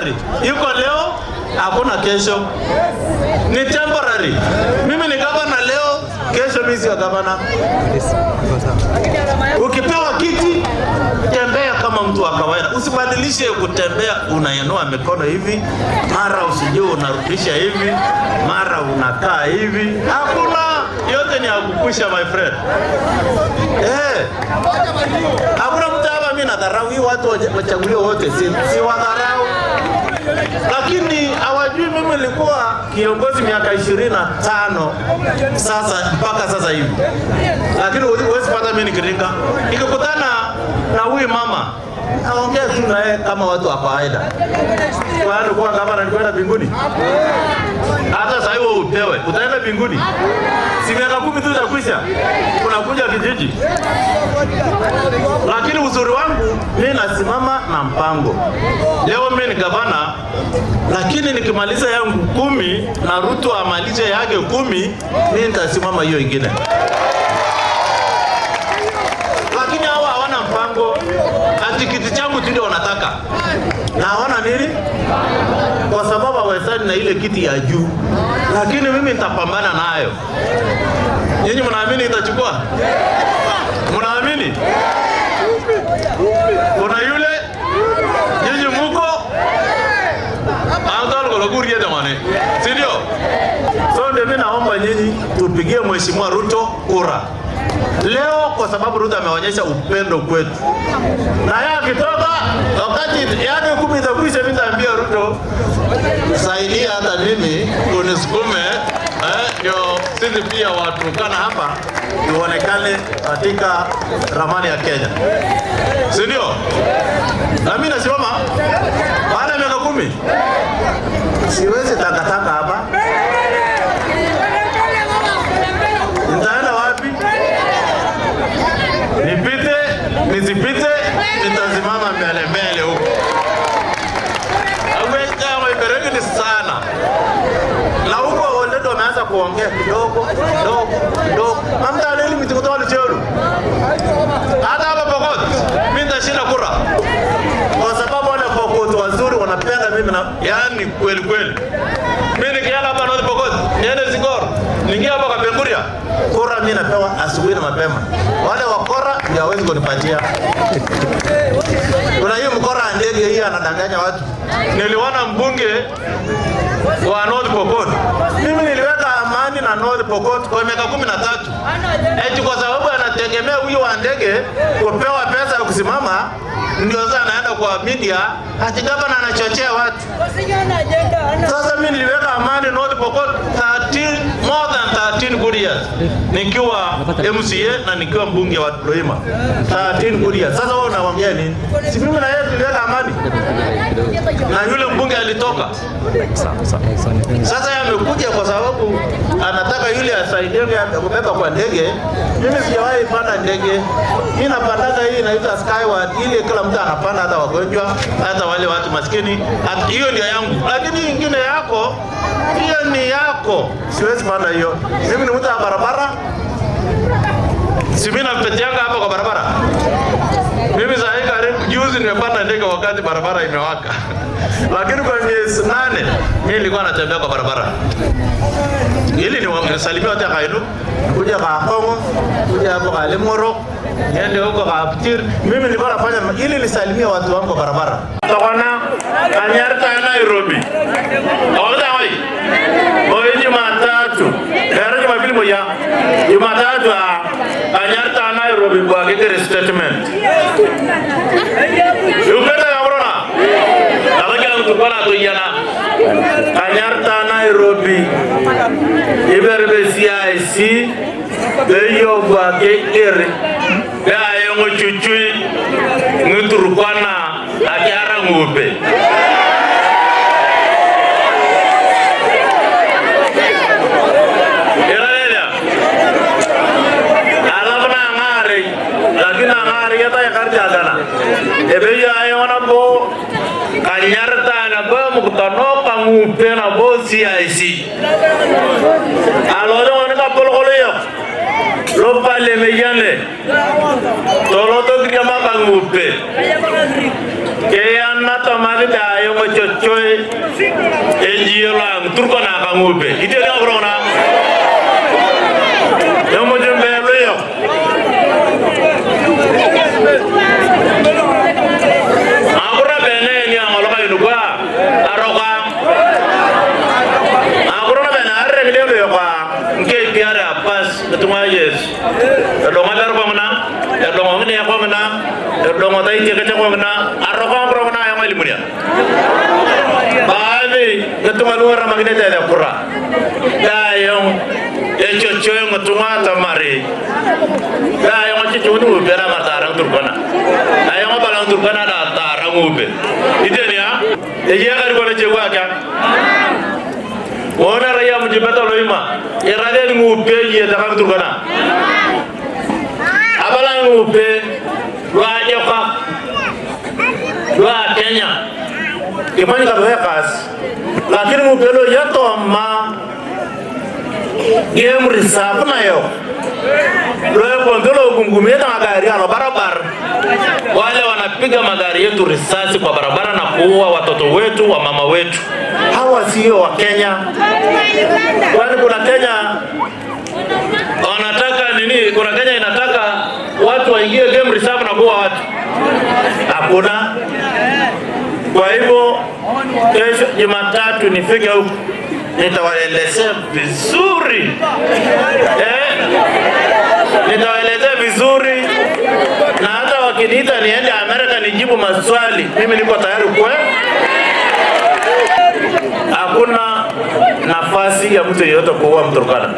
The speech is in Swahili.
temporary. Yuko leo, hakuna kesho. Ni temporary. Mimi ni gavana leo, kesho mimi si gavana. Ukipewa kiti, tembea kama mtu wa kawaida. Usibadilishe kutembea unainua mikono hivi, mara usijue unarudisha hivi, mara unakaa hivi. Hakuna, yote ni akukusha my friend. Hakuna mtu hapa mimi nadharau hii watu wachaguliwa wote si wadharau. Lakini hawajui mimi nilikuwa kiongozi miaka 25 sasa mpaka sasa hivi. Lakini huwezi pata mimi nikiringa. Nikikutana na huyu mama naongea tu naye kama watu wa kawaida. Kwani kwa gavana ni kwenda mbinguni? Hata sasa hiyo upewe, utaenda mbinguni. Si miaka 10 tu itakwisha. Unakuja kijiji. Lakini uzuri wangu mimi nasimama na mpango. Leo mimi ni gavana, lakini nikimaliza yangu 10 na Ruto amalize yake 10, mimi nitasimama hiyo ingine. Lakini hawa hawana mpango. Ati kiti changu ndio wanataka. Na hawana nini? Kwa sababu hawezani na ile kiti ya juu. Lakini mimi nitapambana nayo. Nyinyi mnaamini itachukua? Mnaamini? Kuna yule nyinyi mko angalau kulaguria jamani. Si ndio? So ndio mimi naomba nyinyi tupigie Mheshimiwa Ruto kura. Leo kwa sababu Ruto ameonyesha upendo kwetu. Na yeye akitoka wakati yake 10 itakwisha, mimi nitaambia Ruto saidia hata mimi kunisukume ndio sisi pia watu kana hapa tuonekane katika ramani ya Kenya. Si ndio? Na mimi nasimama baada ya miaka 10. Siwezi takataka hapa. Nitaenda wapi? Nipite, nisipite, nitasimama mbele huko. Aweka ibereke ni sana. Na huko wale wameanza kuongea kidogo. Mamta leo mtikutoa lichero. Hata hapa Pokot, mimi nitashinda kura. Kwa sababu wale Pokot wazuri wanapenda mimi na yani kweli. Mimi nikienda hapa na Pokot, niende Zigor, ningia hapa Kapenguria. Kura mimi napewa asubuhi na mapema. Wale wakora ndio hawezi kunipatia. Kuna hiyo mkora ndege hii anadanganya watu. Niliona mbunge wa North Pokot. Mimi niliweka amani na North Pokot kwa miaka 13. Eti kwa sababu anategemea huyo wa ndege kupewa pesa ya kusimama, ndio sasa anaenda kwa media ati gavana anachochea watu. Sasa mimi niliweka amani North Pokot more than 13 good years. Nikiwa MCA na nikiwa mbunge wa Loima. 13 good years. Sasa wao unamwambia nini? Si mimi na yeye tuliweka amani. Na yule mbunge alitoka. Sasa yeye amekuja kwa sababu anataka yule asaidie kubeba kwa ndege. Mimi sijawahi panda ndege. Mimi napanda hii inaitwa Skyward, ile kila mtu anapanda, hata wagonjwa, hata wale watu maskini. Hiyo ndio yangu. Lakini nyingine yako, hiyo ni yako. Siwezi panda hiyo. Mimi ni mtu wa barabara. Si mimi napetianga hapa kwa barabara. Mimi sasa karibu juzi nimepanda ndege wakati barabara imewaka. Lakini kwa miezi 8 mimi nilikuwa natembea kwa barabara. Ili ni wasalimia wote Kailu, kuja kwa Kongo, kuja hapo kwa Lemoro, niende huko kwa Aptir. Mimi nilikuwa nafanya ili nisalimie watu wangu kwa barabara. Tokana Kanyarta Nairobi. Awada wali. Moja Jumatatu. Gari Jumapili moja. Jumatatu Kanyarta Nairobi kwa kile statement. Yupenda yabrona. Nabaki mtukana tuyana. Kanyarta Nairobi. Iberbe CIC. Beyo kwa kekere. Bea yongo chuchui. Nguturukwana. Akiara ngupe. Ebe ya ayona bo Kanyarta na bo mukutano kangupe na bo CIC. Alore wana kapolokolo yo. Lo pale mejane. Tolo to kiyama kangupe. Kaya nata mali da yongo chochoy enjiyo lang Turkana kangupe ite na corona yongo jembe leyo agora bene ni angoloka yunuka aroka agora bene arre mileo leyo kwa nke piara pas ketuma yes donga dar ko mana donga ne ko mana donga dai te kete ko mana aroka ko mana yang limunia bali ketuma luar magine te pura dayong echocho yang ketuma tamari dayong echocho nu bera martarang Turkana ayong balang Turkana da tarang ube ide ni ya eja kar ko le jwa ka ona raya mujibata loima irade ngupe ye da kan Turkana abalang ngupe wa joka wa Kenya kimani ka bekas lakini ngupe lo yato ma game reserve na yo lo kondolo gungumeta magari alo barabara wale wanapiga magari yetu risasi kwa barabara na kuua watoto wetu wa mama wetu hawa sio wa Kenya kwani kuna Kenya wanataka nini kuna Kenya inataka watu waingie game reserve na kuua watu hakuna kwa hivyo kesho Jumatatu nifike huko nitawaelezea vizuri nitawaelezea vizuri na hata wakiniita niende Amerika nijibu maswali mimi niko tayari hakuna nafasi ya mtu yeyote kuua Mturkana.